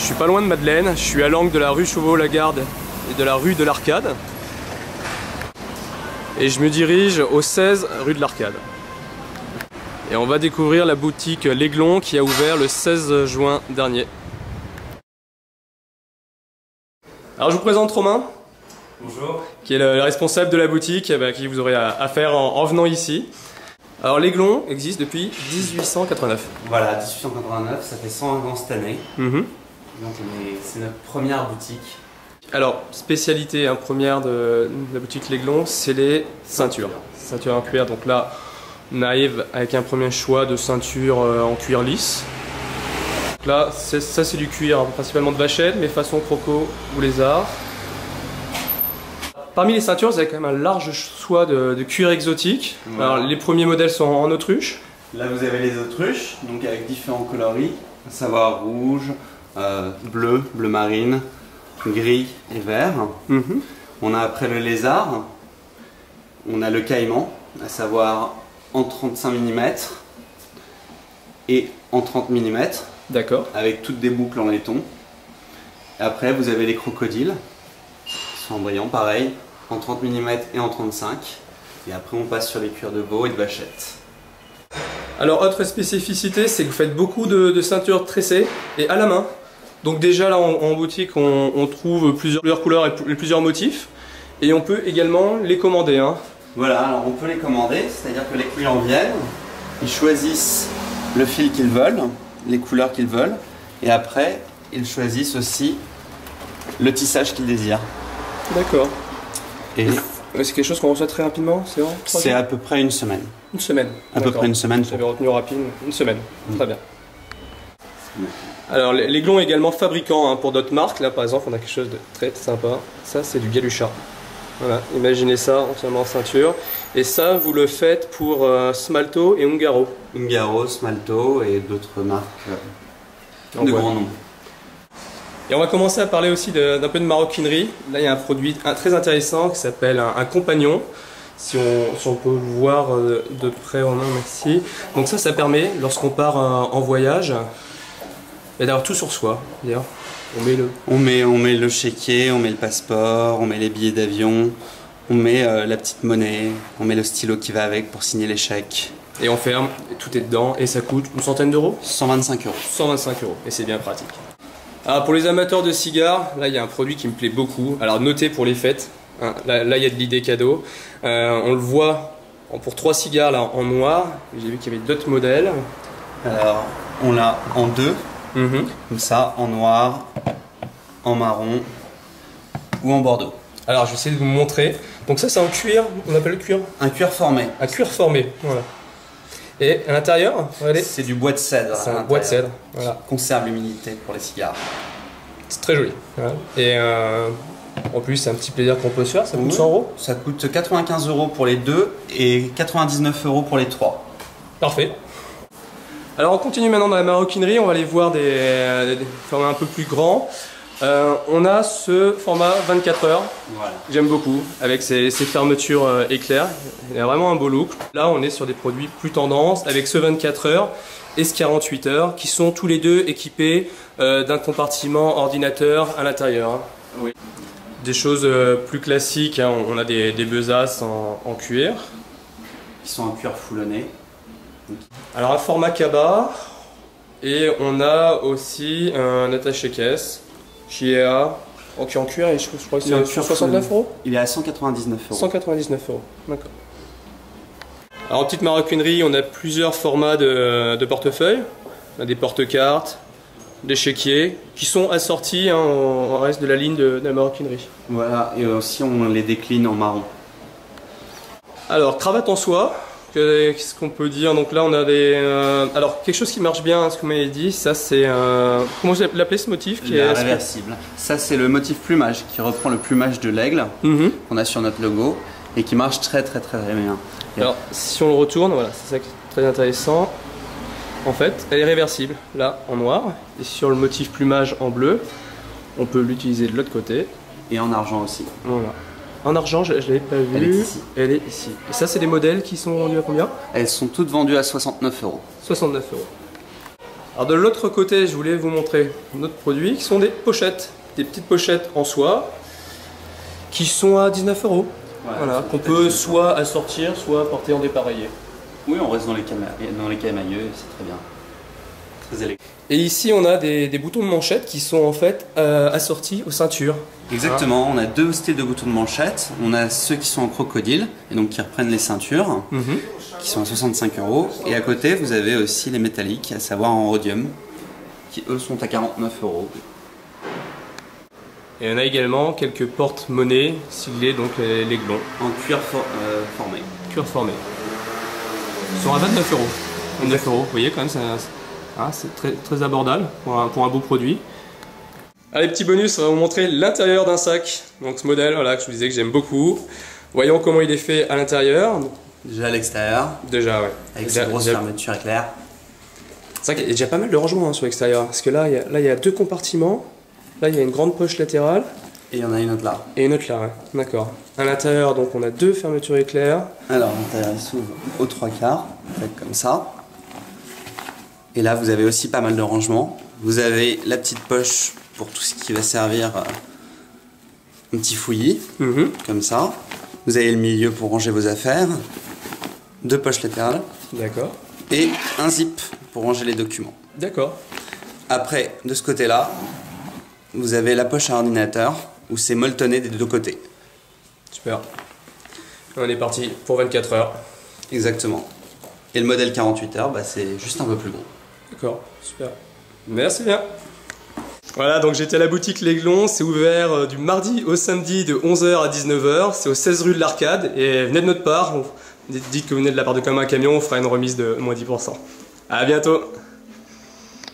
Je suis pas loin de Madeleine, je suis à l'angle de la rue Chauveau-Lagarde et de la rue de l'Arcade. Et je me dirige au 16 rue de l'Arcade. Et on va découvrir la boutique L'Aiglon qui a ouvert le 16 juin dernier. Alors je vous présente Romain. Bonjour. Qui est le responsable de la boutique, à qui vous aurez affaire en venant ici. Alors L'Aiglon existe depuis 1889. Voilà, 1889, ça fait 101 ans cette année. Donc c'est notre première boutique. Alors, spécialité première de la boutique L'Aiglon, c'est les ceintures. Ceintures en cuir. Donc là, on arrive avec un premier choix de ceinture en cuir lisse. Donc là, ça c'est du cuir, principalement de vachette, mais façon croco ou lézard. Parmi les ceintures, vous avez quand même un large choix de cuir exotique. Voilà. Alors, les premiers modèles sont en autruche. Là, vous avez les autruches, donc avec différents coloris, à savoir rouge, bleu, bleu marine, gris et vert. On a après le lézard, on a le caïman, à savoir en 35 mm et en 30 mm. D'accord. Avec toutes des boucles en laiton. Et après, vous avez les crocodiles, qui sont en brillant, pareil, en 30 mm et en 35. Et après, on passe sur les cuirs de veau et de vachette. Alors, autre spécificité, c'est que vous faites beaucoup de ceintures tressées et à la main. Donc déjà là en boutique, on trouve plusieurs couleurs et plusieurs motifs. Et on peut également les commander. Voilà, alors on peut les commander, c'est-à-dire que les clients viennent, ils choisissent le fil qu'ils veulent, les couleurs qu'ils veulent, et après, ils choisissent aussi le tissage qu'ils désirent. D'accord. Et c'est quelque chose qu'on reçoit très rapidement, c'est vrai? C'est à peu près une semaine. Une semaine. À peu près une semaine. J'avais retenu rapide, une semaine. Très bien. Alors L'Aiglon est également fabricant pour d'autres marques. Là par exemple on a quelque chose de très sympa. Ça c'est du Galusha. Voilà, imaginez ça entièrement en ceinture. Et ça vous le faites pour Smalto et Ungaro. Ungaro, Smalto et d'autres marques de grands noms. Et on va commencer à parler aussi d'un peu de maroquinerie. Là il y a un produit très intéressant qui s'appelle un compagnon. Si on peut le voir de près en main, merci. Donc ça permet lorsqu'on part en voyage d'avoir tout sur soi. On met le chéquier, on met le passeport, on met les billets d'avion, on met la petite monnaie, on met le stylo qui va avec pour signer les chèques. Et on ferme, et tout est dedans, et ça coûte une centaine d'euros? 125 euros. 125 euros, et c'est bien pratique. Alors pour les amateurs de cigares, là il y a un produit qui me plaît beaucoup. Alors notez pour les fêtes, là il y a de l'idée cadeau. On le voit pour 3 cigares là, en noir. J'ai vu qu'il y avait d'autres modèles. Alors on l'a en deux. Comme ça, en noir, en marron ou en bordeaux. Alors je vais essayer de vous montrer. Donc ça c'est en cuir, on appelle le cuir? Un cuir formé. Un cuir formé, voilà. Et à l'intérieur, regardez. C'est du bois de cèdre. C'est un bois de cèdre, voilà. Conserve l'humidité pour les cigares. C'est très joli. Voilà. Et en plus c'est un petit plaisir qu'on peut se faire, ça coûte 100 euros? Ça coûte 95 euros pour les deux et 99 euros pour les trois. Parfait. Alors on continue maintenant dans la maroquinerie, on va aller voir des formats un peu plus grands. On a ce format 24 heures, voilà. J'aime beaucoup, avec ces fermetures éclairs, il a vraiment un beau look. Là on est sur des produits plus tendance, avec ce 24 heures et ce 48 heures, qui sont tous les deux équipés d'un compartiment ordinateur à l'intérieur. Oui. Des choses plus classiques, on a des besaces en cuir. Qui sont en cuir foulonné. Alors un format cabas, et on a aussi un attaché-caisse qui est en cuir, et je crois que c'est 69 euros. Il est à 199 euros. 199 euros, d'accord. Alors en petite maroquinerie, on a plusieurs formats de portefeuille. On a des porte-cartes, des chéquiers, qui sont assortis au reste de la ligne de la maroquinerie. Voilà, et aussi on les décline en marron. Alors, cravate en soie. Qu'est-ce qu'on peut dire? Donc là on a des... alors quelque chose qui marche bien, ce que vous m'avez dit, ça c'est... comment vous l'appelez ce motif qui est réversible. Ça c'est le motif plumage qui reprend le plumage de l'aigle qu'on a sur notre logo et qui marche très bien. Alors si on le retourne, voilà, c'est ça qui est très intéressant. En fait, elle est réversible, là en noir, et sur le motif plumage en bleu, on peut l'utiliser de l'autre côté. Et en argent aussi. Voilà. En argent, je ne l'avais pas vu. Elle est ici. Elle est ici. Et ça, c'est des modèles qui sont vendus à combien? Elles sont toutes vendues à 69 euros. 69 euros. Alors de l'autre côté, je voulais vous montrer notre produit qui sont des pochettes, des petites pochettes en soie qui sont à 19 €. Voilà, qu'on peut soit assortir, soit porter en dépareillé. Oui, on reste dans les camailleux, c'est très bien. Très élégant. Et ici, on a des boutons de manchette qui sont en fait assortis aux ceintures. Exactement, on a deux styles de boutons de manchette. On a ceux qui sont en crocodile, et donc qui reprennent les ceintures, qui sont à 65 €. Et à côté, vous avez aussi les métalliques, à savoir en rhodium, qui eux sont à 49 €. Et on a également quelques porte-monnaies siglées, donc les glons. En cuir formé. Cuir formé. Ils sont à 29 €. 29 €, vous voyez quand même, c'est très abordable pour un beau produit. Allez, petit bonus, on va vous montrer l'intérieur d'un sac. Donc ce modèle, voilà, que je vous disais que j'aime beaucoup. Voyons comment il est fait à l'intérieur. Déjà à l'extérieur. Déjà, ouais. Avec ses grosses fermetures éclair. C'est vrai qu'il y a déjà pas mal de rangements sur l'extérieur. Parce que là, il y a 2 compartiments. Là, il y a une grande poche latérale. Et il y en a une autre là. Et une autre là, ouais. D'accord. À l'intérieur, donc, on a 2 fermetures éclair. Alors, l'intérieur, il s'ouvre aux 3/4, comme ça. Et là, vous avez aussi pas mal de rangements. Vous avez la petite poche pour tout ce qui va servir un petit fouillis, comme ça. Vous avez le milieu pour ranger vos affaires. 2 poches latérales. D'accord. Et un zip pour ranger les documents. D'accord. Après, de ce côté-là, vous avez la poche à ordinateur où c'est molletonné des 2 côtés. Super. On est parti pour 24 heures. Exactement. Et le modèle 48 heures, bah, c'est juste un peu plus gros. D'accord, super. Merci bien. Voilà, donc j'étais à la boutique L'Aiglon, c'est ouvert du mardi au samedi de 11 h à 19 h, c'est au 16 rue de l'Arcade, et venez de notre part, dites que vous venez de la part de Comme un Camion, on fera une remise de moins 10%. À bientôt.